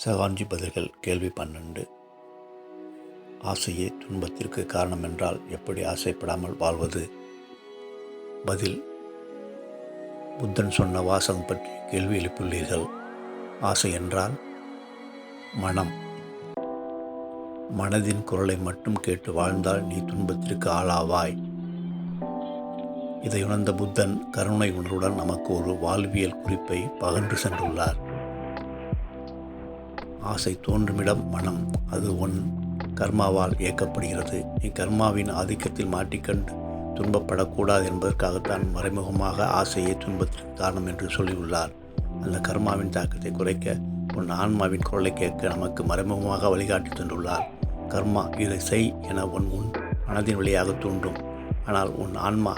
சகாஞ்சி பதில்கள் கேள்வி 12. ஆசையே துன்பத்திற்கு காரணம் என்றால் எப்படி ஆசைப்படாமல் வாழ்வது? பதில். புத்தன் சொன்ன வாசகம் பற்றி கேள்வி எழுப்பியுள்ளீர்கள். ஆசை என்றால் மனம். மனதின் குரலை மட்டும் கேட்டு வாழ்ந்தால் நீ துன்பத்திற்கு ஆளாவாய். இதை உணர்ந்த புத்தன் கருணை உணர்வுடன் நமக்கு ஒரு வாழ்வியல் குறிப்பை பகிர்ந்து சென்றுள்ளார். ஆசை தோன்றுமிடம் மனம். அது உன் கர்மாவால் இயக்கப்படுகிறது. நீ கர்மாவின் ஆதிக்கத்தில் மாட்டிக்கொண்டு துன்பப்படக்கூடாது என்பதற்காகத்தான் மறைமுகமாக ஆசையே துன்பத்திற்கு காரணம் என்று சொல்லியுள்ளார். அந்த கர்மாவின் தாக்கத்தை குறைக்க உன் ஆன்மாவின் குரலை கேட்க நமக்கு மறைமுகமாக வழிகாட்டி தந்துள்ளார். கர்மா இதை செய் என உன் மனதின் வழியாக தூண்டும். ஆனால் உன் ஆன்மா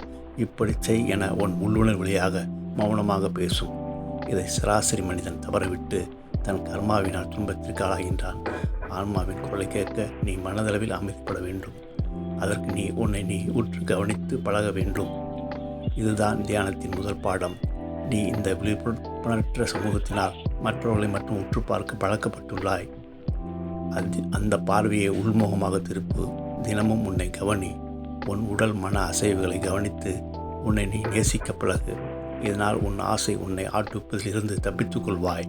இப்படி செய் என உன் உள்ளுணர் வழியாக மௌனமாக பேசும். இதை சராசரி மனிதன் தவறவிட்டு தன் கர்மாவினால் துன்பத்திற்கு ஆளாகின்றான். ஆன்மாவின் குரலை கேட்க நீ மனதளவில் அமைதிப்பட வேண்டும். அதற்கு உன்னை உற்று கவனித்து பழக வேண்டும். இதுதான் தியானத்தின் முதல் பாடம். நீ இந்த விழிப்புணர்வற்ற சமூகத்தினால் மற்றவர்களை மட்டும் உற்று பார்க்க பழக்கப்பட்டுள்ளாய். அந்த பார்வையை உள்முகமாக திருப்பு. தினமும் உன்னை கவனி. உன் உடல் மன அசைவுகளை கவனித்து உன்னை நீ நேசிக்க பழகு. இதனால் உன் ஆசை உன்னை ஆட்டுப்பதில் இருந்து தப்பித்துக் கொள்வாய்.